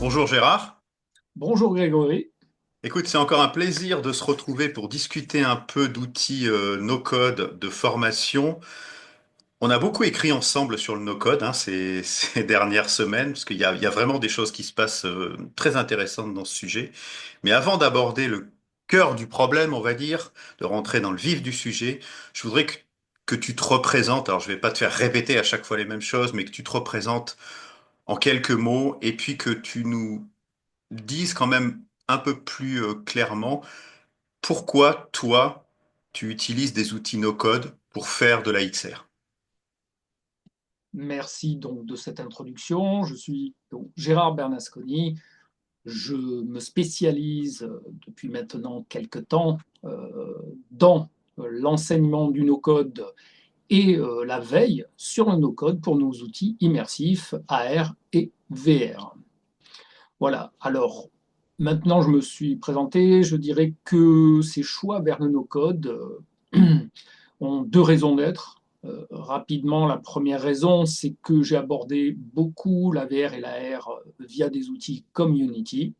Bonjour Gérard. Bonjour Grégory. Écoute, c'est encore un plaisir de se retrouver pour discuter un peu d'outils no-code de formation. On a beaucoup écrit ensemble sur le no-code ces dernières semaines, parce qu'il y a vraiment des choses qui se passent très intéressantes dans ce sujet. Mais avant d'aborder le cœur du problème, on va dire, de rentrer dans le vif du sujet, je voudrais que tu te représentes. Alors, je vais pas te faire répéter à chaque fois les mêmes choses, mais que tu te représentes en quelques mots et puis que tu nous dises quand même un peu plus clairement pourquoi toi, tu utilises des outils no-code pour faire de la XR. Merci donc de cette introduction. Je suis donc Gérard Bernasconi. Je me spécialise depuis maintenant quelques temps dans l'enseignement du no-code et la veille sur le no-code pour nos outils immersifs AR et VR. Voilà. Alors, maintenant je me suis présenté, je dirais que ces choix vers le no-code ont deux raisons d'être. Rapidement, la première raison, c'est que j'ai abordé beaucoup la VR et la R via des outils comme Unity.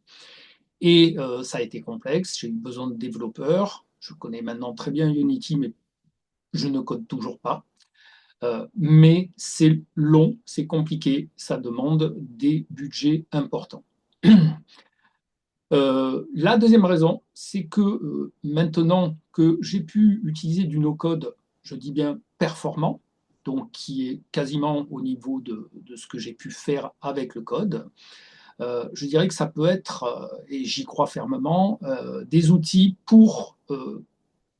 Et ça a été complexe. J'ai eu besoin de développeurs. Je connais maintenant très bien Unity, mais je ne code toujours pas. Mais c'est long, c'est compliqué, ça demande des budgets importants. La deuxième raison, c'est que maintenant que j'ai pu utiliser du no-code, je dis bien performant, donc qui est quasiment au niveau de ce que j'ai pu faire avec le code, je dirais que ça peut être, et j'y crois fermement, des outils pour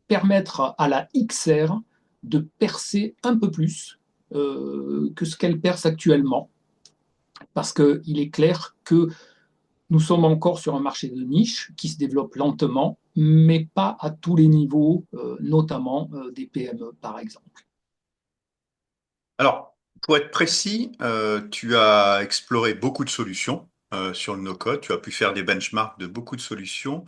permettre à la XR de percer un peu plus que ce qu'elle perce actuellement. Parce qu'il est clair que nous sommes encore sur un marché de niche qui se développe lentement, mais pas à tous les niveaux, notamment des PME, par exemple. Alors, pour être précis, tu as exploré beaucoup de solutions sur le no-code, tu as pu faire des benchmarks de beaucoup de solutions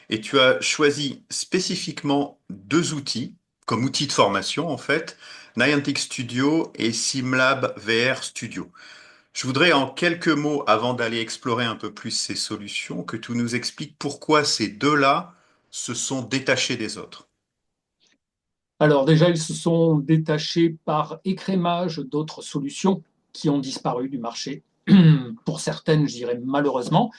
et tu as choisi spécifiquement deux outils comme outils de formation en fait, Niantic Studio et SimLab VR Studio. Je voudrais en quelques mots, avant d'aller explorer un peu plus ces solutions, que tu nous expliques pourquoi ces deux-là se sont détachés des autres. Alors déjà, ils se sont détachés par écrémage d'autres solutions qui ont disparu du marché. Pour certaines, je dirais malheureusement.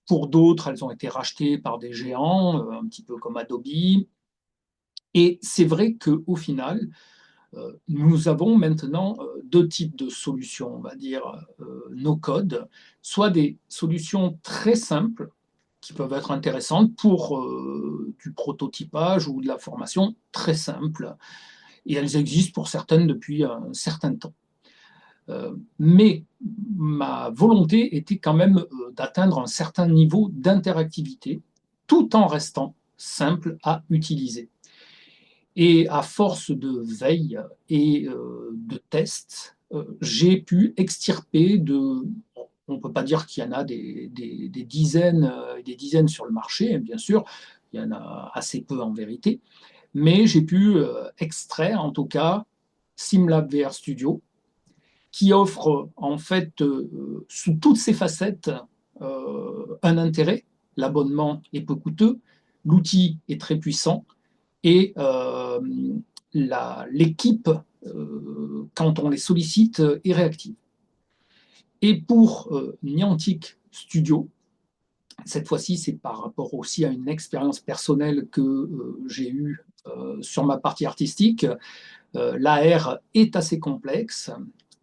Pour d'autres, elles ont été rachetées par des géants, un petit peu comme Adobe. Et c'est vrai qu'au final, nous avons maintenant deux types de solutions, on va dire, no code, soit des solutions très simples qui peuvent être intéressantes pour du prototypage ou de la formation très simple, et elles existent pour certaines depuis un certain temps. Mais ma volonté était quand même d'atteindre un certain niveau d'interactivité tout en restant simple à utiliser. Et à force de veille et de tests, j'ai pu extirper de. On ne peut pas dire qu'il y en a des dizaines et des dizaines sur le marché, bien sûr, il y en a assez peu en vérité, mais j'ai pu extraire en tout cas SimLab VR Studio, qui offre en fait sous toutes ses facettes un intérêt. L'abonnement est peu coûteux, l'outil est très puissant et l'équipe, quand on les sollicite, est réactive. Et pour Niantic Studio, cette fois-ci, c'est par rapport aussi à une expérience personnelle que j'ai eue sur ma partie artistique. L'AR est assez complexe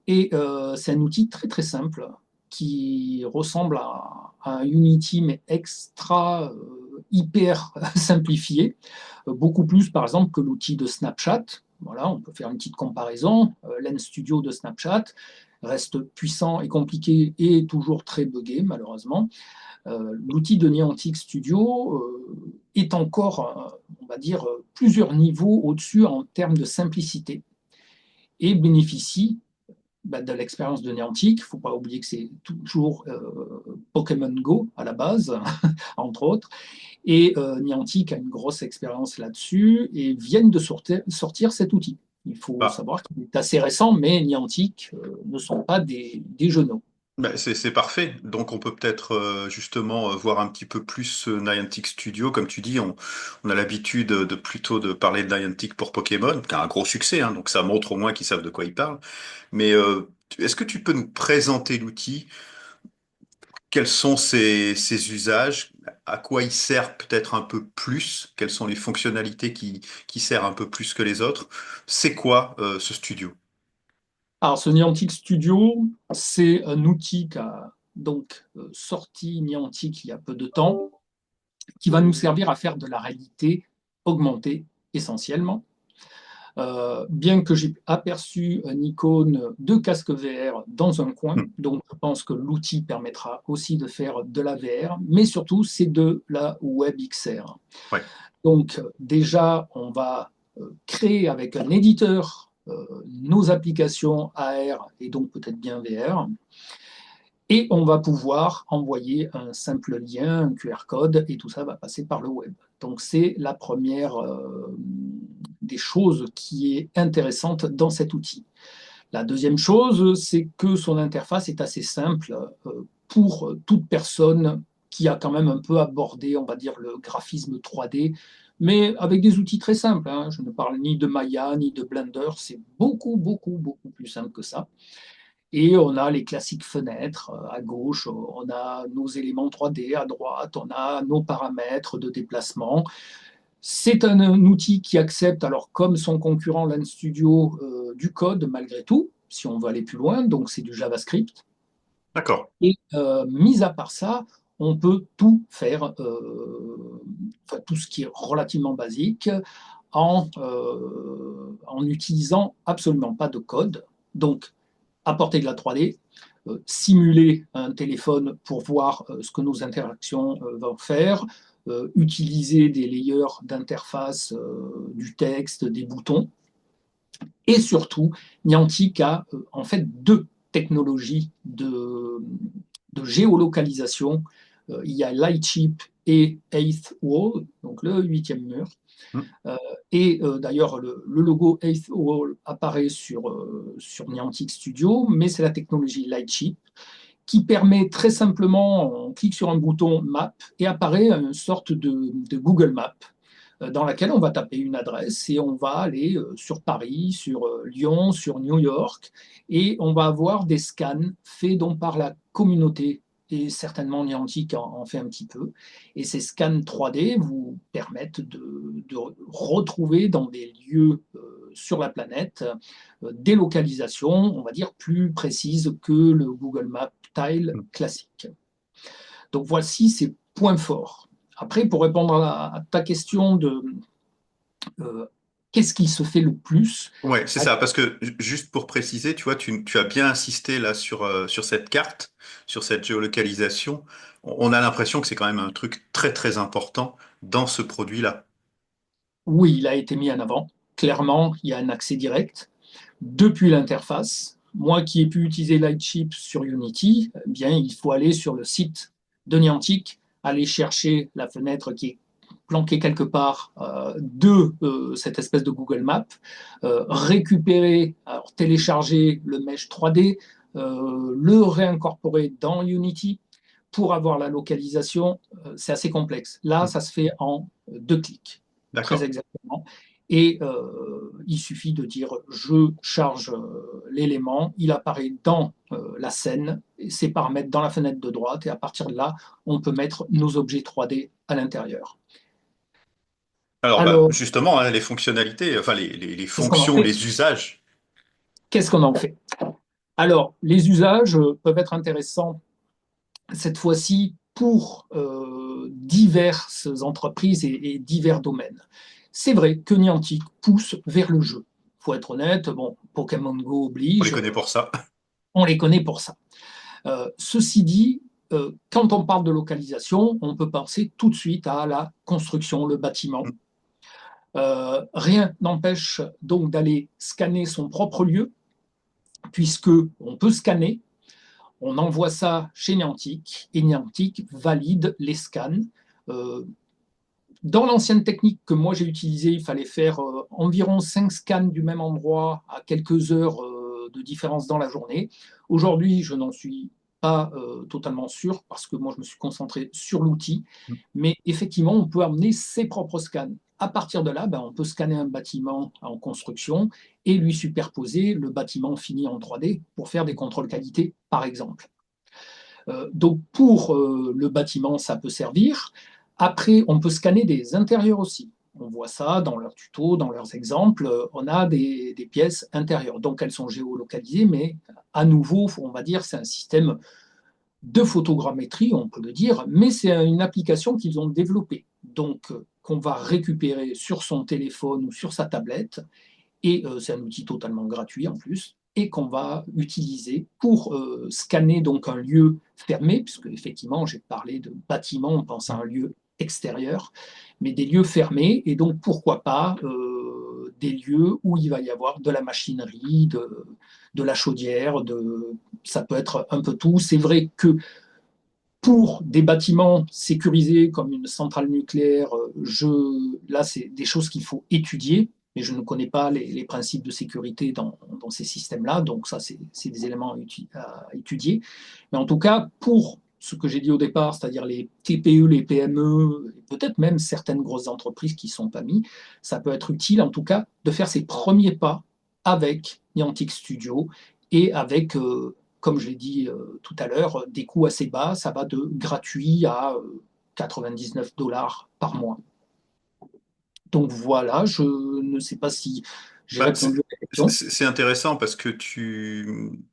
et c'est un outil très très simple qui ressemble à un Unity mais extra hyper simplifié, beaucoup plus par exemple que l'outil de Snapchat. Voilà, on peut faire une petite comparaison. Lens Studio de Snapchat reste puissant et compliqué et toujours très buggé malheureusement. L'outil de Niantic Studio est encore, on va dire, plusieurs niveaux au-dessus en termes de simplicité et bénéficie de l'expérience de Niantic. Il ne faut pas oublier que c'est toujours Pokémon Go à la base, entre autres. Et Niantic a une grosse expérience là-dessus et viennent de sortir cet outil. Il faut Bah, savoir qu'il est assez récent, mais Niantic ne sont pas des genoux. C'est parfait. Donc on peut peut-être justement voir un petit peu plus Niantic Studio. Comme tu dis, on a l'habitude de plutôt de parler de Niantic pour Pokémon, qui a un gros succès, hein, donc ça montre au moins qu'ils savent de quoi ils parlent. Mais est-ce que tu peux nous présenter l'outil? Quels sont ses usages? À quoi il sert peut-être un peu plus? Quelles sont les fonctionnalités qui servent un peu plus que les autres? C'est quoi ce studio? Alors, ce Niantic Studio, c'est un outil qu'a donc sorti Niantic il y a peu de temps, qui va nous servir à faire de la réalité augmentée essentiellement. Bien que j'ai aperçu une icône de casque VR dans un coin, Hmm. donc je pense que l'outil permettra aussi de faire de la VR, mais surtout c'est de la WebXR. Ouais, Donc déjà, on va créer avec un éditeur nos applications AR et donc peut-être bien VR. Et on va pouvoir envoyer un simple lien, un QR code, et tout ça va passer par le web. Donc c'est la première des choses qui est intéressante dans cet outil. La deuxième chose, c'est que son interface est assez simple pour toute personne qui a quand même un peu abordé, on va dire, le graphisme 3D, mais avec des outils très simples, hein. Je ne parle ni de Maya, ni de Blender, c'est beaucoup, beaucoup, beaucoup plus simple que ça. Et on a les classiques fenêtres à gauche, on a nos éléments 3D à droite, on a nos paramètres de déplacement. C'est un outil qui accepte, alors comme son concurrent Lens Studio, du code malgré tout, si on veut aller plus loin, donc c'est du JavaScript. d'accord. Et mis à part ça, on peut tout faire, enfin, tout ce qui est relativement basique, en utilisant absolument pas de code. Donc, apporter de la 3D, simuler un téléphone pour voir ce que nos interactions vont faire, utiliser des layers d'interface, du texte, des boutons. Et surtout, Niantic a en fait deux technologies de géolocalisation. Il y a Lightship et Eighth Wall, donc le huitième mur. Hmm. Et d'ailleurs, le logo Eighth Wall apparaît sur Niantic Studio, mais c'est la technologie Lightship qui permet très simplement, on clique sur un bouton Map et apparaît une sorte de Google Map dans laquelle on va taper une adresse et on va aller sur Paris, sur Lyon, sur New York, et on va avoir des scans faits donc par la communauté, et certainement Niantic en fait un petit peu. Et ces scans 3D vous permettent de retrouver dans des lieux sur la planète des localisations, on va dire, plus précises que le Google Maps Tile classique. Donc voici ces points forts. Après, pour répondre à ta question de euh, qu'est-ce qui se fait le plus. Ouais, c'est ça, parce que juste pour préciser, tu vois, tu as bien insisté là sur cette carte, sur cette géolocalisation. On a l'impression que c'est quand même un truc très très important dans ce produit-là. Oui, il a été mis en avant. Clairement, il y a un accès direct depuis l'interface. Moi qui ai pu utiliser Lightship sur Unity, eh bien, il faut aller sur le site de Niantic, aller chercher la fenêtre qui est planquée quelque part de cette espèce de Google Maps, récupérer, alors, télécharger le mesh 3D, le réincorporer dans Unity pour avoir la localisation. C'est assez complexe. Là, Hmm. ça se fait en 2 clics, très D'accord. exactement. Et il suffit de dire je charge l'élément, il apparaît dans la scène, ses paramètres dans la fenêtre de droite, et à partir de là, on peut mettre nos objets 3D à l'intérieur. Alors, bah, Alors, justement, hein, les fonctionnalités, enfin les qu'est-ce qu'on en fonctions, fait? les usages. Qu'est-ce qu'on en fait? Alors, les usages peuvent être intéressants cette fois-ci pour diverses entreprises et divers domaines. C'est vrai que Niantic pousse vers le jeu. Il faut être honnête, bon, Pokémon Go On les oblige, connaît pour ça. on les connaît pour ça. Ceci dit, quand on parle de localisation, on peut penser tout de suite à la construction, le bâtiment. Rien n'empêche donc d'aller scanner son propre lieu, puisque on peut scanner, on envoie ça chez Niantic et Niantic valide les scans. Euh, Dans l'ancienne technique que moi j'ai utilisée, il fallait faire environ 5 scans du même endroit à quelques heures de différence dans la journée. Aujourd'hui, je n'en suis pas totalement sûr parce que moi, je me suis concentré sur l'outil. Mais effectivement, on peut amener ses propres scans. À partir de là, ben, on peut scanner un bâtiment en construction et lui superposer le bâtiment fini en 3D pour faire des contrôles qualité, par exemple. Donc pour le bâtiment, ça peut servir. Après, on peut scanner des intérieurs aussi. On voit ça dans leurs tutos, dans leurs exemples. On a des pièces intérieures. Donc elles sont géolocalisées, mais à nouveau, on va dire, c'est un système de photogrammétrie, on peut le dire, mais c'est une application qu'ils ont développée. Donc qu'on va récupérer sur son téléphone ou sur sa tablette et c'est un outil totalement gratuit en plus, et qu'on va utiliser pour scanner donc un lieu fermé, puisque effectivement j'ai parlé de bâtiment, on pense à un lieu extérieur, mais des lieux fermés, et donc pourquoi pas des lieux où il va y avoir de la machinerie, de la chaudière, ça peut être un peu tout. C'est vrai que pour des bâtiments sécurisés comme une centrale nucléaire, là, c'est des choses qu'il faut étudier, mais je ne connais pas les principes de sécurité dans ces systèmes-là, donc ça, c'est des éléments à étudier. Mais en tout cas, pour ce que j'ai dit au départ, c'est-à-dire les TPE, les PME, peut-être même certaines grosses entreprises qui ne sont pas mis, ça peut être utile en tout cas de faire ses premiers pas avec Niantic Studio et avec comme je l'ai dit tout à l'heure, des coûts assez bas. Ça va de gratuit à 99 $ par mois. Donc voilà, je ne sais pas si j'ai Bah, répondu à la question. c'est intéressant parce que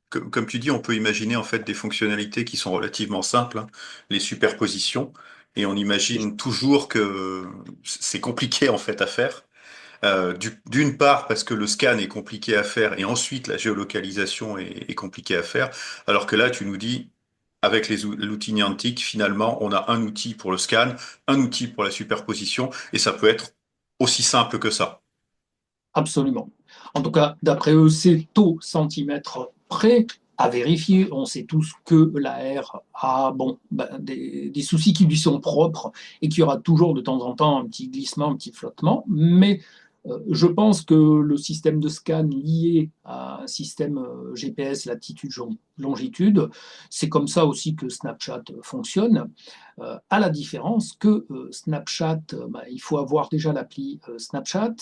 comme tu dis, on peut imaginer en fait des fonctionnalités qui sont relativement simples, hein, les superpositions, et on imagine toujours que c'est compliqué en fait à faire. D'une part parce que le scan est compliqué à faire et ensuite la géolocalisation est compliquée à faire, alors que là tu nous dis avec l'outil Niantic, finalement on a un outil pour le scan, un outil pour la superposition et ça peut être aussi simple que ça. Absolument. En tout cas, d'après eux, c'est au centimètre près à vérifier. On sait tous que l'AR a bon, ben, des soucis qui lui sont propres et qu'il y aura toujours de temps en temps un petit glissement, un petit flottement. Mais je pense que le système de scan lié à un système GPS latitude-longitude, c'est comme ça aussi que Snapchat fonctionne, à la différence que Snapchat, ben, il faut avoir déjà l'appli Snapchat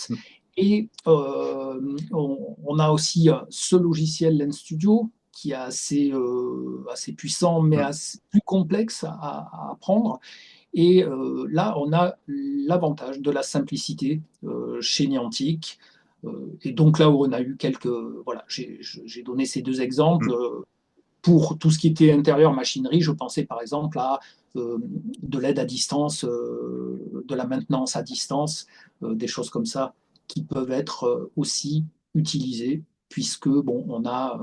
et on a aussi ce logiciel Lens Studio qui est assez puissant, mais plus complexe à apprendre. Et là, on a l'avantage de la simplicité chez Niantic. Et donc là où on a eu quelques... Voilà, j'ai donné ces deux exemples. Pour tout ce qui était intérieur machinerie, je pensais par exemple à de l'aide à distance, de la maintenance à distance, des choses comme ça qui peuvent être aussi utilisées puisque bon, on a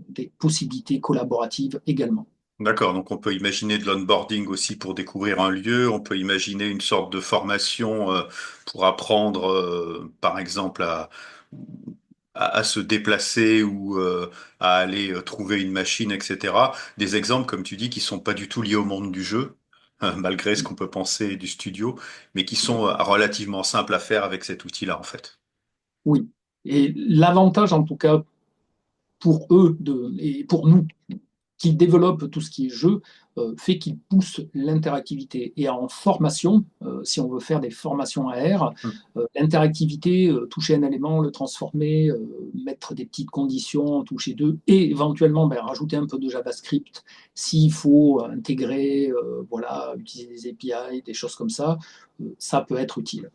des possibilités collaboratives également. D'accord, donc on peut imaginer de l'onboarding aussi pour découvrir un lieu, on peut imaginer une sorte de formation pour apprendre, par exemple, à se déplacer ou à aller trouver une machine, etc. Des exemples, comme tu dis, qui sont pas du tout liés au monde du jeu, malgré ce qu'on peut penser du studio, mais qui sont relativement simples à faire avec cet outil-là, en fait. Oui. Et l'avantage, en tout cas, pour eux et pour nous, qui développent tout ce qui est jeu, fait qu'ils poussent l'interactivité. Et en formation, si on veut faire des formations AR, l'interactivité, toucher un élément, le transformer, mettre des petites conditions, toucher deux, et éventuellement ben, rajouter un peu de JavaScript s'il faut intégrer, voilà, utiliser des API, des choses comme ça peut être utile.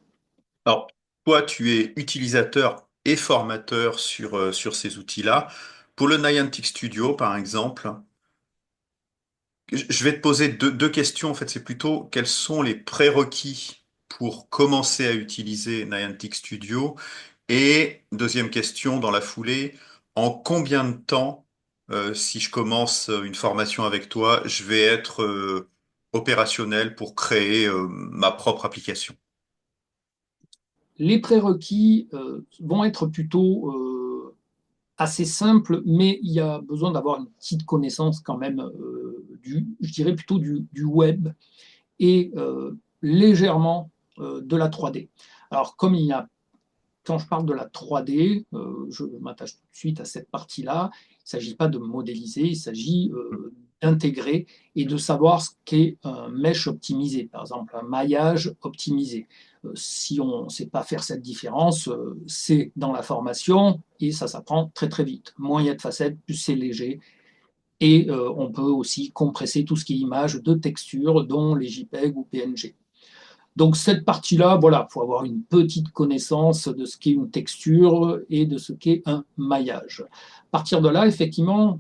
Alors, toi, tu es utilisateur et formateur sur ces outils-là. Pour le Niantic Studio, par exemple, je vais te poser deux questions. En fait, c'est plutôt quels sont les prérequis pour commencer à utiliser Niantic Studio? Et deuxième question dans la foulée, en combien de temps, si je commence une formation avec toi, je vais être opérationnel pour créer ma propre application? Les prérequis vont être plutôt assez simples, mais il y a besoin d'avoir une petite connaissance quand même je dirais plutôt du web et légèrement de la 3D. Alors, comme il y a quand je parle de la 3D, je m'attache tout de suite à cette partie-là. Il ne s'agit pas de modéliser, il s'agit d'intégrer et de savoir ce qu'est un mesh optimisé, par exemple un maillage optimisé. Si on ne sait pas faire cette différence, c'est dans la formation et ça s'apprend très très vite. Moins il y a de facettes, plus c'est léger. Et on peut aussi compresser tout ce qui est image de texture, dont les JPEG ou PNG. Donc cette partie-là, voilà, il faut avoir une petite connaissance de ce qu'est une texture et de ce qu'est un maillage. À partir de là, effectivement,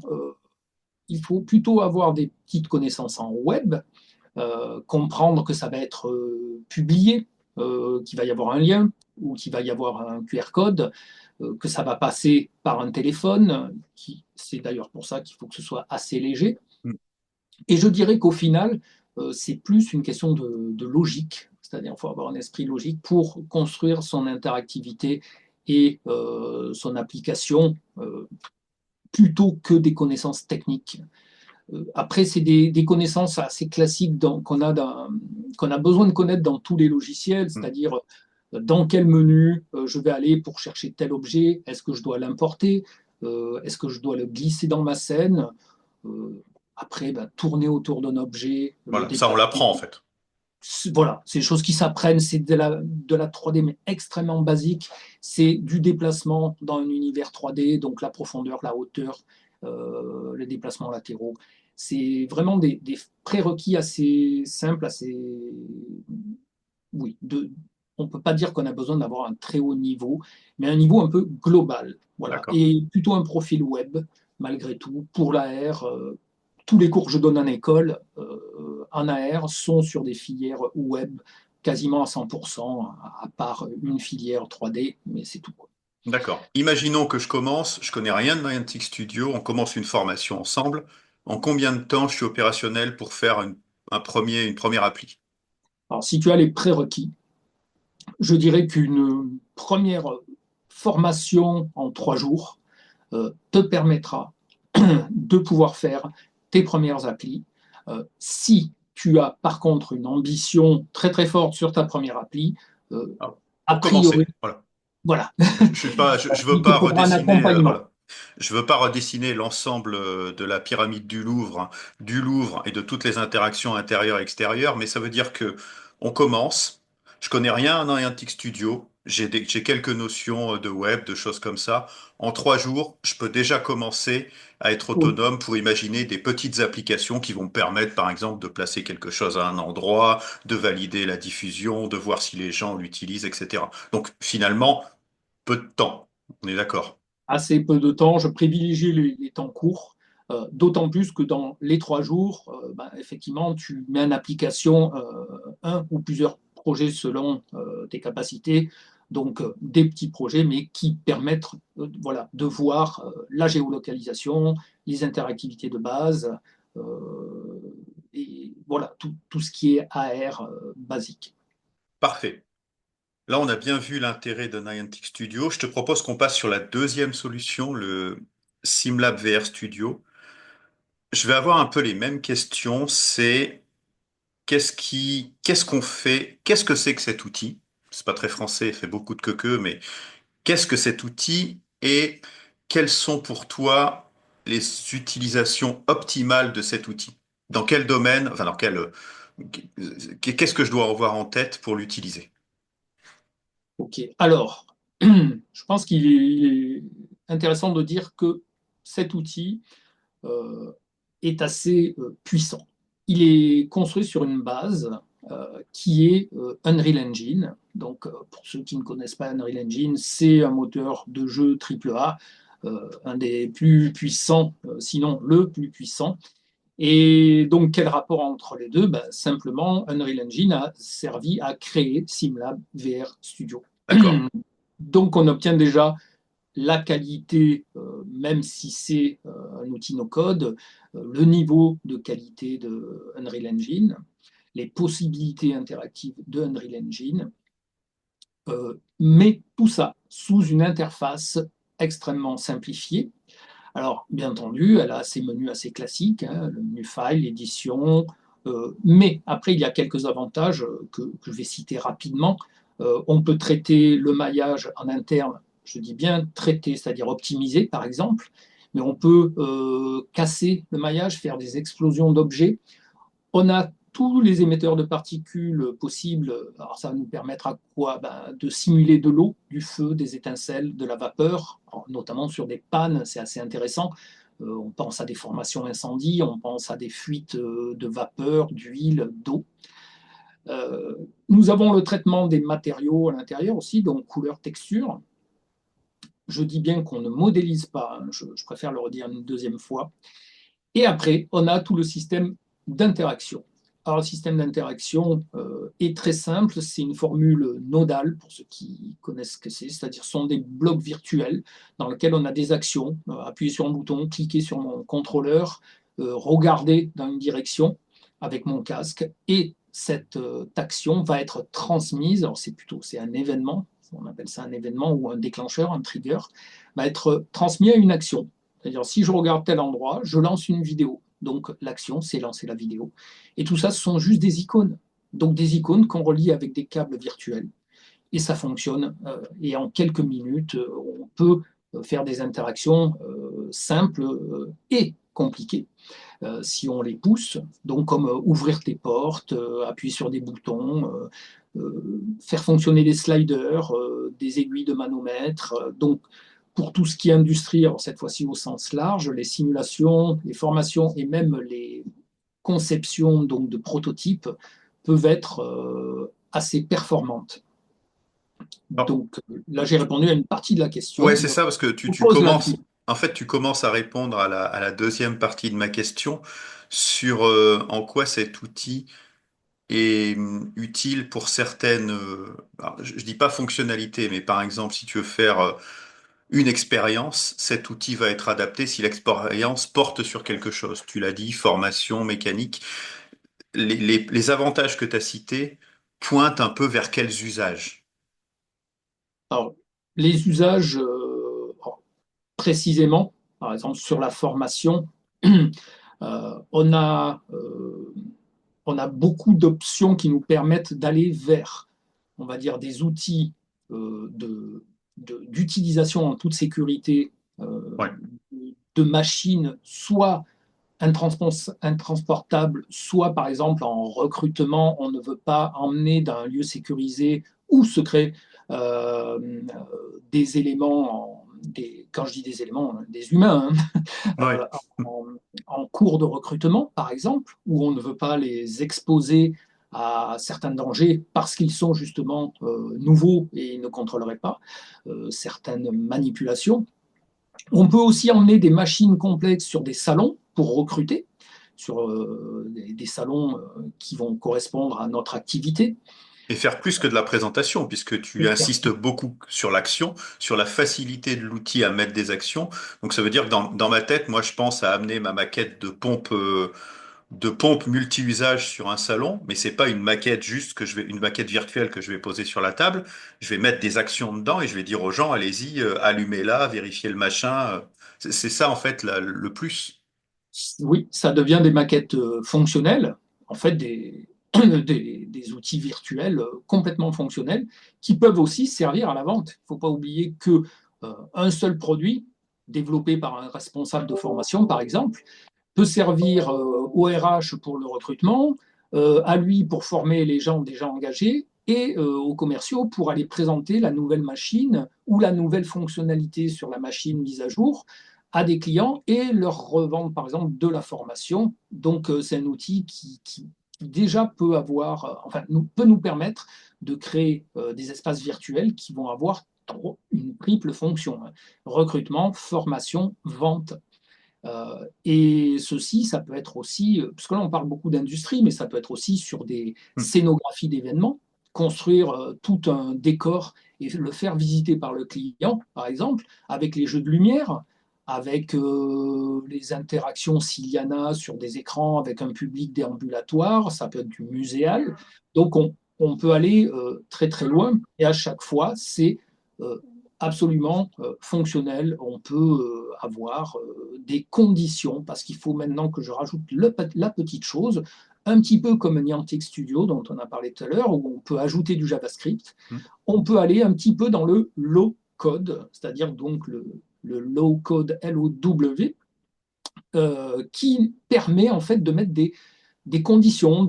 il faut plutôt avoir des petites connaissances en web, comprendre que ça va être publié, qu'il va y avoir un lien ou qu'il va y avoir un QR code, que ça va passer par un téléphone, c'est d'ailleurs pour ça qu'il faut que ce soit assez léger. Mm. Et je dirais qu'au final, c'est plus une question de logique, c'est-à-dire qu'il faut avoir un esprit logique pour construire son interactivité et son application plutôt que des connaissances techniques. Après, c'est des connaissances assez classiques qu'on a besoin de connaître dans tous les logiciels, Mm. c'est-à-dire dans quel menu je vais aller pour chercher tel objet, est-ce que je dois l'importer, est-ce que je dois le glisser dans ma scène, euh, après, ben, tourner autour d'un objet, le Voilà, ça on déplacer. l'apprend en fait. Voilà, c'est des choses qui s'apprennent, c'est de la 3D, mais extrêmement basique. C'est du déplacement dans un univers 3D, donc la profondeur, la hauteur, les déplacements latéraux. C'est vraiment des prérequis assez simples, assez. Oui, on ne peut pas dire qu'on a besoin d'avoir un très haut niveau, mais un niveau un peu global. Voilà. D'accord. Et plutôt un profil web, malgré tout, pour l'AR. Tous les cours que je donne en école en AR sont sur des filières web quasiment à 100%, à part une filière 3D, mais c'est tout. D'accord. Imaginons que je commence, je connais rien de Niantic Studio, on commence une formation ensemble. En combien de temps je suis opérationnel pour faire une première appli? Alors, si tu as les prérequis, je dirais qu'une première formation en 3 jours te permettra de pouvoir faire tes premières applis. Si tu as par contre une ambition très très forte sur ta première appli, euh, Alors, a pour commencer, priori, voilà. voilà, Je suis pas, je veux il te pas faudra un redessiner, accompagnement. voilà. Je veux pas redessiner l'ensemble de la pyramide du Louvre et de toutes les interactions intérieures et extérieures, mais ça veut dire que on commence. Je connais rien en Niantic Studio. J'ai quelques notions de web, de choses comme ça. En 3 jours, je peux déjà commencer à être Oui, autonome pour imaginer des petites applications qui vont me permettre, par exemple, de placer quelque chose à un endroit, de valider la diffusion, de voir si les gens l'utilisent, etc. Donc finalement, peu de temps. On est d'accord. assez peu de temps. Je privilégie les temps courts, d'autant plus que dans les 3 jours, ben, effectivement, tu mets en application un ou plusieurs projets selon tes capacités. Donc, des petits projets, mais qui permettent voilà, de voir la géolocalisation, les interactivités de base, et voilà, tout ce qui est AR basique. Parfait. Là, on a bien vu l'intérêt de Niantic Studio. Je te propose qu'on passe sur la deuxième solution, le SimLab VR Studio. Je vais avoir un peu les mêmes questions. C'est qu'est-ce qu'on fait? Qu'est-ce que c'est que cet outil? C'est pas très français, il fait beaucoup de queue, mais qu'est-ce que cet outil et quelles sont pour toi les utilisations optimales de cet outil? Dans quel domaine, enfin dans quel, qu'est-ce que je dois avoir en tête pour l'utiliser? Ok, alors, je pense qu'il est intéressant de dire que cet outil euh, est assez puissant. Il est construit sur une base qui est Unreal Engine. Donc, pour ceux qui ne connaissent pas Unreal Engine, c'est un moteur de jeu AAA, un des plus puissants, sinon le plus puissant. Et donc, quel rapport entre les deux? Ben, simplement, Unreal Engine a servi à créer SimLab VR Studio. D'accord. Donc, on obtient déjà la qualité, même si c'est un outil no-code, le niveau de qualité de Unreal Engine, les possibilités interactives de Unreal Engine, mais tout ça sous une interface extrêmement simplifiée. Alors, bien entendu, elle a ses menus assez classiques, hein, le menu File, l'édition, mais après, il y a quelques avantages que je vais citer rapidement. On peut traiter le maillage en interne, je dis bien traiter, c'est-à-dire optimiser par exemple, mais on peut casser le maillage, faire des explosions d'objets. On a tous les émetteurs de particules possibles. Alors ça va nous permettre à quoi? De simuler de l'eau, du feu, des étincelles, de la vapeur, alors, notamment sur des pannes, c'est assez intéressant. On pense à des formations incendies, on pense à des fuites de vapeur, d'huile, d'eau. Euh, Nous avons le traitement des matériaux à l'intérieur aussi, donc couleur, texture. Je dis bien qu'on ne modélise pas, hein, je préfère le redire une deuxième fois. Et après, on a tout le système d'interaction. Alors, le système d'interaction est très simple, c'est une formule nodale pour ceux qui connaissent ce que c'est, c'est-à-dire ce sont des blocs virtuels dans lesquels on a des actions, appuyer sur un bouton, cliquer sur mon contrôleur, regarder dans une direction avec mon casque, et cette action va être transmise, alors c'est un événement, on appelle ça un événement ou un déclencheur, un trigger, va être transmis à une action. C'est-à-dire, si je regarde tel endroit, je lance une vidéo. Donc, l'action, c'est lancer la vidéo. Et tout ça, ce sont juste des icônes. Donc, des icônes qu'on relie avec des câbles virtuels. Et ça fonctionne. Et en quelques minutes, on peut faire des interactions simples et compliquées si on les pousse. Donc, comme ouvrir tes portes, appuyer sur des boutons, faire fonctionner des sliders, des aiguilles de manomètre. Donc, pour tout ce qui est industrie, alors cette fois-ci au sens large, les simulations, les formations et même les conceptions donc, de prototypes peuvent être assez performantes. Alors, Donc là, j'ai répondu à une partie de la ouais, question. c'est ça, parce que Je vous pose l'info. en fait, tu commences à répondre à la deuxième partie de ma question sur en quoi cet outil est utile pour certaines, alors, je dis pas fonctionnalités, mais par exemple, si tu veux faire une expérience, cet outil va être adapté si l'expérience porte sur quelque chose. Tu l'as dit, formation, mécanique. Les avantages que tu as cités pointent un peu vers quels usages? Alors, les usages, précisément, par exemple sur la formation, on a beaucoup d'options qui nous permettent d'aller vers, on va dire, des outils d'utilisation en toute sécurité Ouais. de machines, soit intransportables, soit par exemple en recrutement, on ne veut pas emmener d'un lieu sécurisé ou secret des éléments, quand je dis des éléments, des humains, hein, Ouais. en, en cours de recrutement, par exemple, où on ne veut pas les exposer à certains dangers parce qu'ils sont justement nouveaux et ils ne contrôleraient pas certaines manipulations. On peut aussi emmener des machines complexes sur des salons pour recruter, sur des salons qui vont correspondre à notre activité. Et faire plus que de la présentation, puisque tu insistes beaucoup sur l'action, sur la facilité de l'outil à mettre des actions. Donc ça veut dire que dans ma tête, moi je pense à amener ma maquette de pompe multi-usage sur un salon, mais c'est pas une maquette juste une maquette virtuelle que je vais poser sur la table. Je vais mettre des actions dedans et je vais dire aux gens, allez-y, allumez-la, vérifiez le machin. C'est ça en fait le plus. Oui, ça devient des maquettes fonctionnelles, en fait des outils virtuels complètement fonctionnels qui peuvent aussi servir à la vente. Il ne faut pas oublier que un seul produit développé par un responsable de formation, par exemple, peut servir au RH pour le recrutement, à lui pour former les gens déjà engagés et aux commerciaux pour aller présenter la nouvelle machine ou la nouvelle fonctionnalité sur la machine mise à jour à des clients et leur revendre par exemple de la formation. Donc c'est un outil qui déjà peut avoir, peut nous permettre de créer des espaces virtuels qui vont avoir une triple fonction, hein. Recrutement, formation, vente. Et ceci, ça peut être aussi, parce que là on parle beaucoup d'industrie, mais ça peut être aussi sur des Hmm. scénographies d'événements, construire tout un décor et le faire visiter par le client, par exemple, avec les jeux de lumière, avec les interactions s'il y en a sur des écrans, avec un public déambulatoire, ça peut être du muséal. Donc on peut aller très très loin et à chaque fois c'est euh, absolument fonctionnel. On peut avoir des conditions, parce qu'il faut maintenant que je rajoute la petite chose, un petit peu comme Niantic Studio dont on a parlé tout à l'heure, où on peut ajouter du JavaScript. On peut aller un petit peu dans le low code, c'est-à-dire donc le low code LOW, qui permet en fait de mettre des conditions,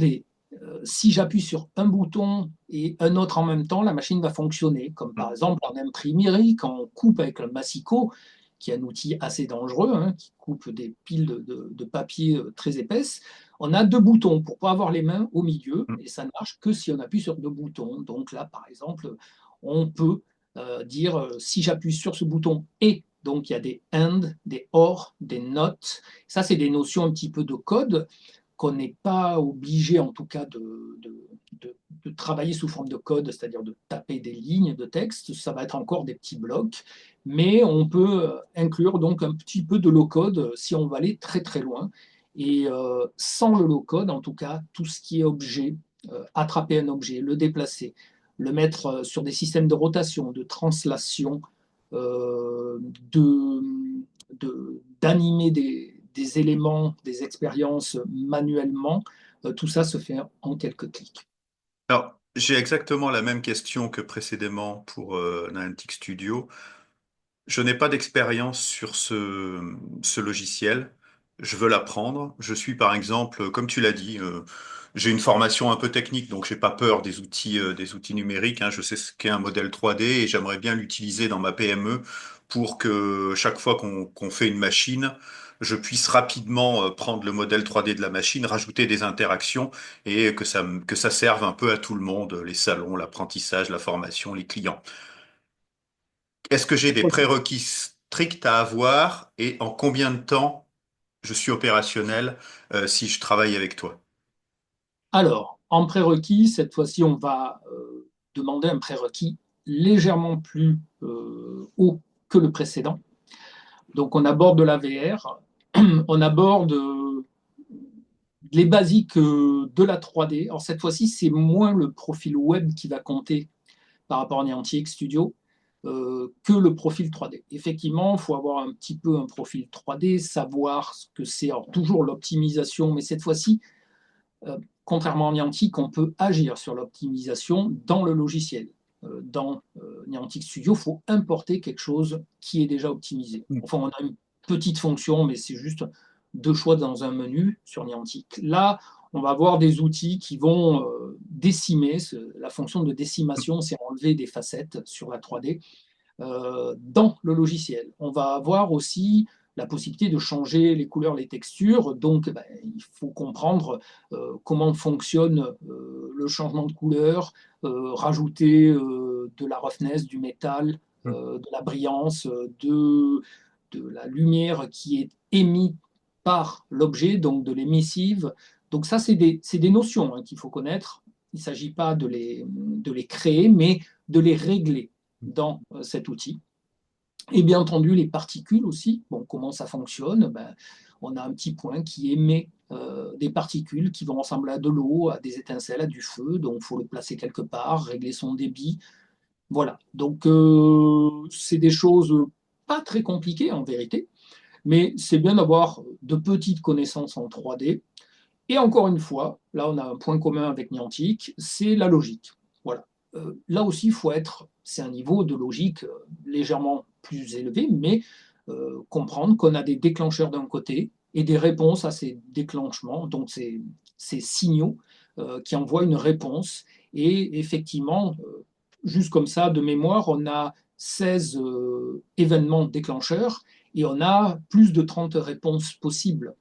si j'appuie sur un bouton et un autre en même temps, la machine va fonctionner. Comme par exemple en imprimerie, quand on coupe avec le massicot, qui est un outil assez dangereux, hein, qui coupe des piles de papier très épaisses, on a deux boutons pour ne pas avoir les mains au milieu, et ça ne marche que si on appuie sur deux boutons. Donc là, par exemple, on peut dire si j'appuie sur ce bouton et donc il y a des and, des or, des not. Ça, c'est des notions un petit peu de code qu'on n'est pas obligé, en tout cas, de travailler sous forme de code, c'est-à-dire de taper des lignes de texte. Ça va être encore des petits blocs, mais on peut inclure donc un petit peu de low-code si on va aller très très loin. Et sans le low-code, en tout cas, tout ce qui est objet, attraper un objet, le déplacer, le mettre sur des systèmes de rotation, de translation, euh, de, d'animer des éléments, des expériences manuellement, tout ça se fait en quelques clics. Alors, j'ai exactement la même question que précédemment pour Niantic Studio. Je n'ai pas d'expérience sur ce logiciel. Je veux l'apprendre. Je suis par exemple, comme tu l'as dit, j'ai une formation un peu technique, donc j'ai pas peur des outils numériques, hein. Je sais ce qu'est un modèle 3D et j'aimerais bien l'utiliser dans ma PME pour que chaque fois qu'on fait une machine, je puisse rapidement prendre le modèle 3D de la machine, rajouter des interactions et que ça serve un peu à tout le monde, les salons, l'apprentissage, la formation, les clients. Est-ce que j'ai des prérequis stricts à avoir et en combien de temps je suis opérationnel si je travaille avec toi? Alors, en prérequis, cette fois-ci, on va demander un prérequis légèrement plus haut que le précédent. Donc, on aborde de la VR, on aborde les basiques de la 3D. Alors, cette fois-ci, c'est moins le profil web qui va compter par rapport à Niantic Studio que le profil 3D. Effectivement, il faut avoir un petit peu un profil 3D, savoir ce que c'est. Alors, toujours l'optimisation, mais cette fois-ci, contrairement à Niantic, on peut agir sur l'optimisation dans le logiciel. Dans Niantic Studio, il faut importer quelque chose qui est déjà optimisé. Enfin, on a une petite fonction, mais c'est juste deux choix dans un menu sur Niantic. Là, on va avoir des outils qui vont décimer. La fonction de décimation, c'est enlever des facettes sur la 3D dans le logiciel. On va avoir aussi la possibilité de changer les couleurs, les textures. Donc, ben, il faut comprendre comment fonctionne le changement de couleur, rajouter de la roughness, du métal, de la brillance, de la lumière qui est émise par l'objet, donc de l'émissive. Donc ça, c'est des notions hein, qu'il faut connaître. Il ne s'agit pas de les créer, mais de les régler dans cet outil. Et bien entendu, les particules aussi. Bon, comment ça fonctionne? Ben, on a un petit point qui émet des particules qui vont ressembler à de l'eau, à des étincelles, à du feu. Donc, il faut le placer quelque part, régler son débit. Voilà. Donc, c'est des choses pas très compliquées en vérité, mais c'est bien d'avoir de petites connaissances en 3D. Et encore une fois, là, on a un point commun avec Niantic, c'est la logique. Voilà. Là aussi, il faut être, c'est un niveau de logique légèrement plus élevé, mais comprendre qu'on a des déclencheurs d'un côté et des réponses à ces déclenchements, donc ces signaux qui envoient une réponse. Et effectivement, juste comme ça, de mémoire, on a 16 événements déclencheurs et on a plus de 30 réponses possibles.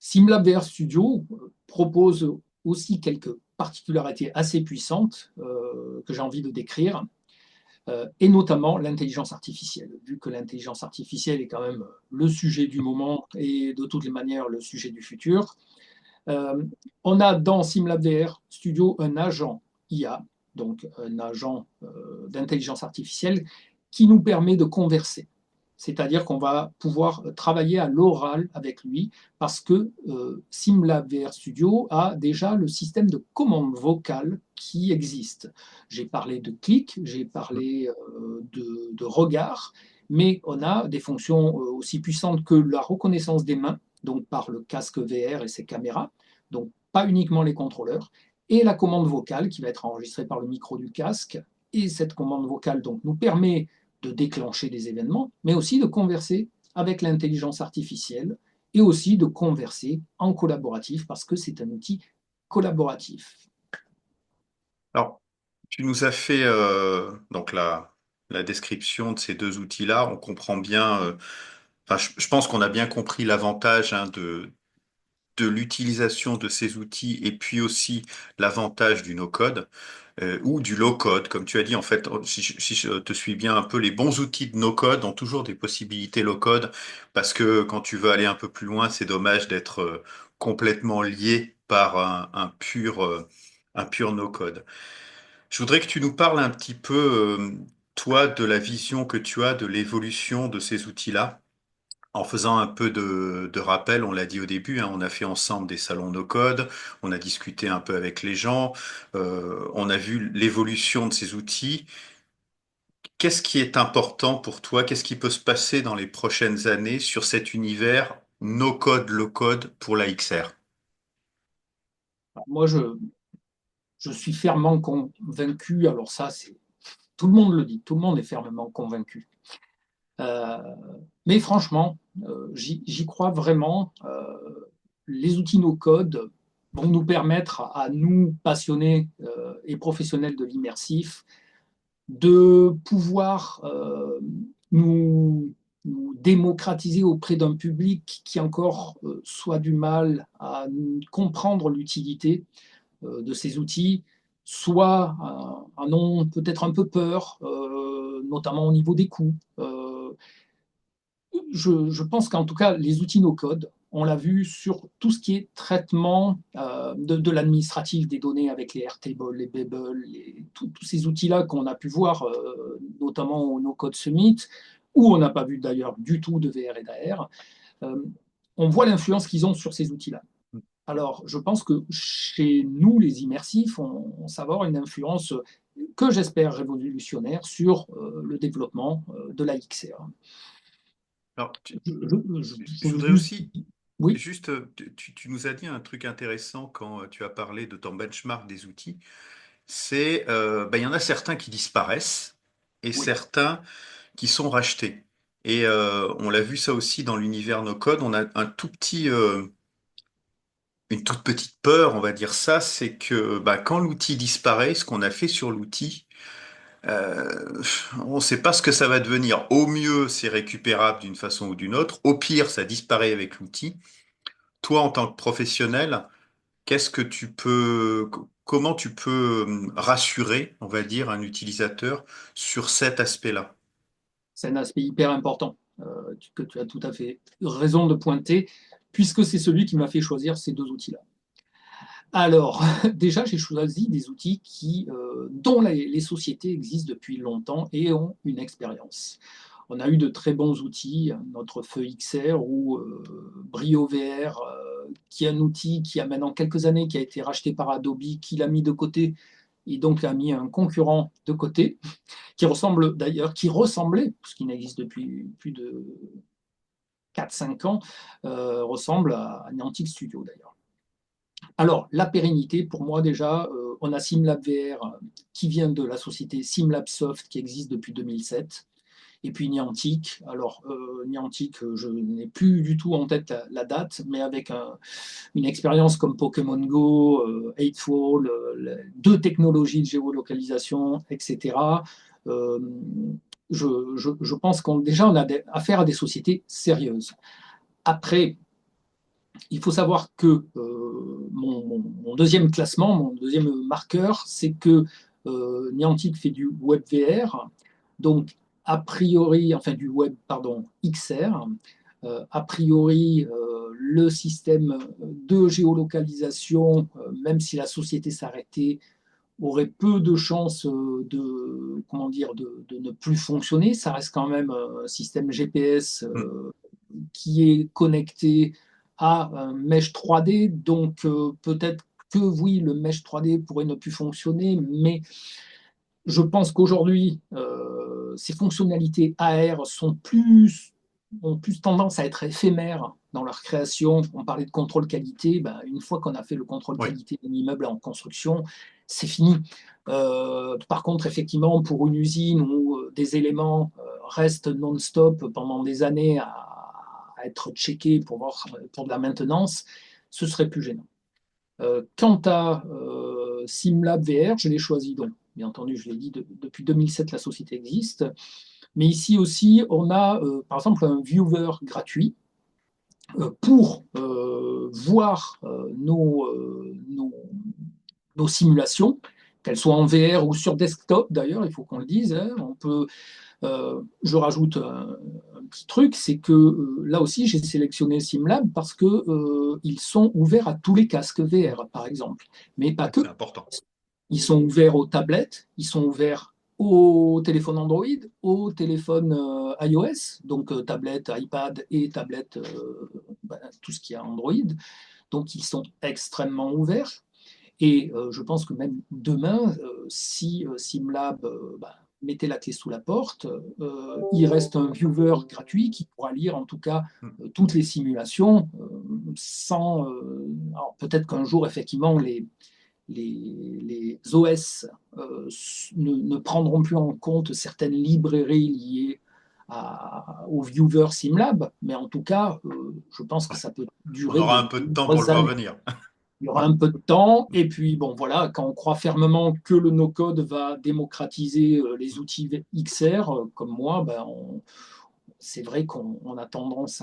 SimLab VR Studio propose aussi quelques particularités assez puissantes que j'ai envie de décrire, et notamment l'intelligence artificielle. Vu que l'intelligence artificielle est quand même le sujet du moment et de toutes les manières le sujet du futur, euh, on a dans SimLab VR Studio un agent IA, donc un agent d'intelligence artificielle, qui nous permet de converser. C'est-à-dire qu'on va pouvoir travailler à l'oral avec lui parce que SimLab VR Studio a déjà le système de commande vocale qui existe. J'ai parlé de clic, j'ai parlé de regard, mais on a des fonctions aussi puissantes que la reconnaissance des mains, donc par le casque VR et ses caméras. Donc pas uniquement les contrôleurs, et la commande vocale qui va être enregistrée par le micro du casque. Et cette commande vocale donc, nous permet de déclencher des événements, mais aussi de converser avec l'intelligence artificielle et aussi de converser en collaboratif parce que c'est un outil collaboratif. Alors, tu nous as fait donc la description de ces deux outils-là. On comprend bien. Enfin, je pense qu'on a bien compris l'avantage hein, de l'utilisation de ces outils et puis aussi l'avantage du no-code ou du low-code. Comme tu as dit, en fait, si je te suis bien un peu, les bons outils de no-code ont toujours des possibilités low-code parce que quand tu veux aller un peu plus loin, c'est dommage d'être complètement lié par un pur no-code. Je voudrais que tu nous parles un petit peu, toi, de la vision que tu as de l'évolution de ces outils-là. En faisant un peu de rappel, on l'a dit au début, hein, on a fait ensemble des salons no code, on a discuté un peu avec les gens, on a vu l'évolution de ces outils. Qu'est-ce qui est important pour toi? Qu'est-ce qui peut se passer dans les prochaines années sur cet univers no code, low code pour la XR? Moi, je suis fermement convaincu, alors ça, c'est tout le monde le dit, tout le monde est fermement convaincu. Euh, mais franchement, j'y crois vraiment. Les outils no-code vont nous permettre à nous, passionnés et professionnels de l'immersif, de pouvoir nous démocratiser auprès d'un public qui encore soit du mal à comprendre l'utilité de ces outils, soit en ont peut-être un peu peur, notamment au niveau des coûts. Je pense qu'en tout cas, les outils no-code, on l'a vu sur tout ce qui est traitement de l'administratif des données avec les Airtable, les Babel, tous ces outils-là qu'on a pu voir, notamment au No-Code Summit, où on n'a pas vu d'ailleurs du tout de VR et d'AR. Euh, on voit l'influence qu'ils ont sur ces outils-là. Alors, je pense que chez nous, les immersifs, on va avoir une influence que j'espère révolutionnaire sur le développement de la XR. Alors, Je je veux voudrais juste. aussi, Oui, juste, tu nous as dit un truc intéressant quand tu as parlé de ton benchmark des outils. C'est, ben, il y en a certains qui disparaissent et oui. certains qui sont rachetés. Et on l'a vu ça aussi dans l'univers no code. On a une toute petite peur, on va dire ça, c'est que bah, quand l'outil disparaît, ce qu'on a fait sur l'outil, on ne sait pas ce que ça va devenir. Au mieux, c'est récupérable d'une façon ou d'une autre. Au pire, ça disparaît avec l'outil. Toi, en tant que professionnel, qu'est-ce que tu peux, comment tu peux rassurer, on va dire, un utilisateur sur cet aspect-là? C'est un aspect hyper important que tu as tout à fait raison de pointer, puisque c'est celui qui m'a fait choisir ces deux outils-là. Alors, déjà, j'ai choisi des outils dont les sociétés existent depuis longtemps et ont une expérience. On a eu de très bons outils, notre Feu XR ou Brio VR, qui est un outil qui a maintenant quelques années, qui a été racheté par Adobe, qui l'a mis de côté et donc a mis un concurrent de côté, qui ressemble d'ailleurs, qui ressemblait, puisqu'il n'existe depuis plus de 4-5 ans, ressemble à Niantic Studio d'ailleurs. Alors, la pérennité, pour moi déjà, on a SimLab VR qui vient de la société SimLab Soft qui existe depuis 2007. Et puis Niantic. Alors, Niantic, je n'ai plus du tout en tête la date, mais avec une expérience comme Pokémon Go, Eightfall, deux technologies de géolocalisation, etc. Euh, je pense qu'on déjà on a affaire à des sociétés sérieuses. Après, il faut savoir que mon deuxième classement, mon deuxième marqueur, c'est que Niantic fait du web VR, donc a priori, enfin du web, pardon, XR. A priori, le système de géolocalisation, même si la société s'arrêtait, aurait peu de chances comment dire, de ne plus fonctionner. Ça reste quand même un système GPS Hmm. qui est connecté à un mesh 3D. Donc peut-être que oui, le mesh 3D pourrait ne plus fonctionner, mais je pense qu'aujourd'hui, ces fonctionnalités AR ont plus tendance à être éphémères dans leur création. On parlait de contrôle qualité. Ben, une fois qu'on a fait le contrôle Oui, qualité d'un immeuble en construction, c'est fini. Par contre, effectivement, pour une usine où des éléments restent non-stop pendant des années à être checkés pour voir pour de la maintenance, ce serait plus gênant. Quant à SimLab VR, je l'ai choisi donc. Bien entendu, je l'ai dit, depuis 2007, la société existe. Mais ici aussi, on a par exemple un viewer gratuit pour voir nos simulations, qu'elles soient en VR ou sur desktop d'ailleurs, il faut qu'on le dise. Hein. Je rajoute un petit truc, c'est que là aussi, j'ai sélectionné SimLab parce que ils sont ouverts à tous les casques VR, par exemple, mais pas c'est que. important. Ils sont ouverts aux tablettes, ils sont ouverts aux téléphones Android, aux téléphones iOS, donc tablettes, iPad et tablettes, tout ce qui est Android. Donc ils sont extrêmement ouverts. Et je pense que même demain, si SimLab mettait la clé sous la porte, il reste un viewer gratuit qui pourra lire en tout cas Mm. toutes les simulations sans. Alors peut-être qu'un jour, effectivement, les OS ne prendront plus en compte certaines librairies liées au viewer SimLab, mais en tout cas, je pense que Ouais. ça peut On durer aura un de peu de temps pour le nombreuses voir années. venir. Il y aura un peu de temps, et puis bon voilà, quand on croit fermement que le no-code va démocratiser les outils XR, comme moi, c'est vrai qu'on a tendance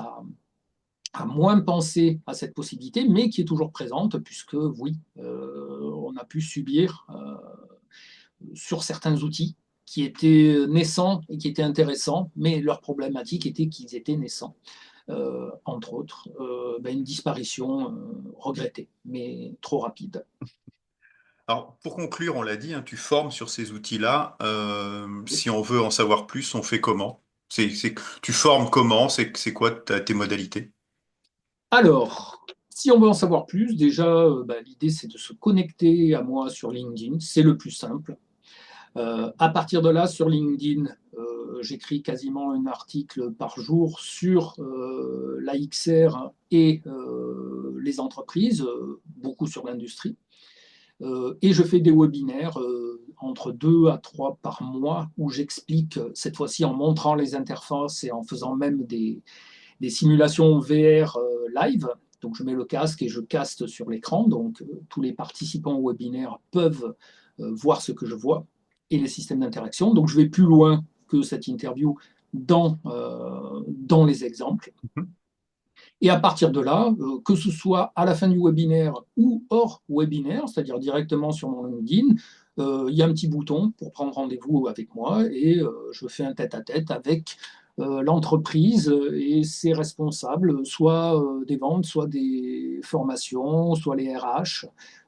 à moins penser à cette possibilité, mais qui est toujours présente, puisque oui, on a pu subir sur certains outils qui étaient naissants et qui étaient intéressants, mais leur problématique était qu'ils étaient naissants. Entre autres, une disparition regrettée, mais trop rapide. Alors, pour conclure, on l'a dit, hein, tu formes sur ces outils-là. Si on veut en savoir plus, on fait comment? Tu formes comment? C'est quoi tes modalités? Alors, si on veut en savoir plus, déjà, l'idée c'est de se connecter à moi sur LinkedIn, c'est le plus simple. À partir de là, sur LinkedIn, j'écris quasiment un article par jour sur la XR et les entreprises, beaucoup sur l'industrie. Et je fais des webinaires entre 2 à 3 par mois où j'explique, cette fois-ci en montrant les interfaces et en faisant même des simulations VR live. Donc je mets le casque et je caste sur l'écran. Donc tous les participants au webinaire peuvent voir ce que je vois et les systèmes d'interaction. Donc je vais plus loin que cette interview dans les exemples. Mhm. Et à partir de là, que ce soit à la fin du webinaire ou hors webinaire, c'est-à-dire directement sur mon LinkedIn, il y a un petit bouton pour prendre rendez-vous avec moi et je fais un tête-à-tête avec l'entreprise et ses responsables, soit des ventes, soit des formations, soit les RH,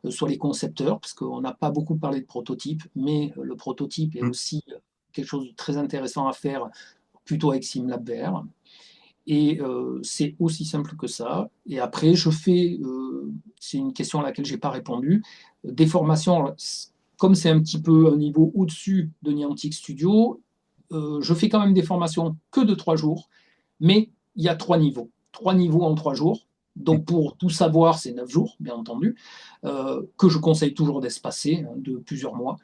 soit les concepteurs, parce qu'on n'a pas beaucoup parlé de prototype, mais le prototype est Mm. aussi quelque chose de très intéressant à faire plutôt avec SimLab VR. Et c'est aussi simple que ça. Et après, c'est une question à laquelle je n'ai pas répondu, des formations, comme c'est un petit peu un niveau au-dessus de Niantic Studio, je fais quand même des formations que de 3 jours, mais il y a 3 niveaux. 3 niveaux en 3 jours. Mm. Donc pour tout savoir, c'est 9 jours, bien entendu, que je conseille toujours d'espacer de plusieurs mois.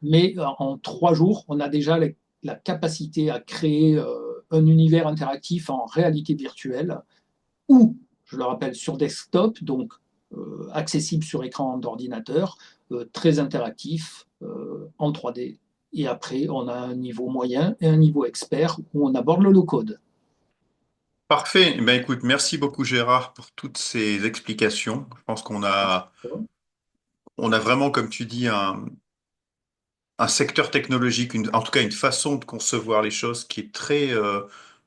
Mais en 3 jours, on a déjà la capacité à créer un univers interactif en réalité virtuelle ou, je le rappelle, sur desktop, donc accessible sur écran d'ordinateur, très interactif en 3D. Et après, on a un niveau moyen et un niveau expert où on aborde le low-code. Parfait. Eh ben, écoute, merci beaucoup Gérard pour toutes ces explications. Je pense on a vraiment, comme tu dis, un secteur technologique, en tout cas une façon de concevoir les choses qui est très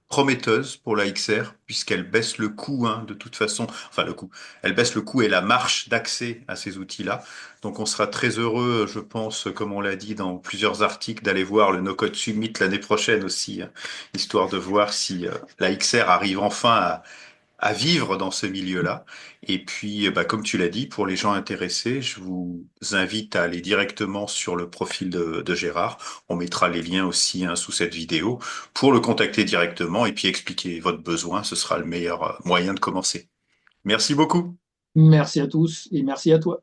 prometteuse pour la XR, puisqu'elle baisse le coût, hein, de toute façon, enfin le coût, elle baisse le coût et la marche d'accès à ces outils-là. Donc on sera très heureux, je pense, comme on l'a dit dans plusieurs articles, d'aller voir le No Code Summit l'année prochaine aussi, hein, histoire de voir si la XR arrive enfin à vivre dans ce milieu-là. Et puis, bah, comme tu l'as dit, pour les gens intéressés, je vous invite à aller directement sur le profil de Gérard. On mettra les liens aussi hein, sous cette vidéo pour le contacter directement et puis expliquer votre besoin. Ce sera le meilleur moyen de commencer. Merci beaucoup. Merci à tous et merci à toi.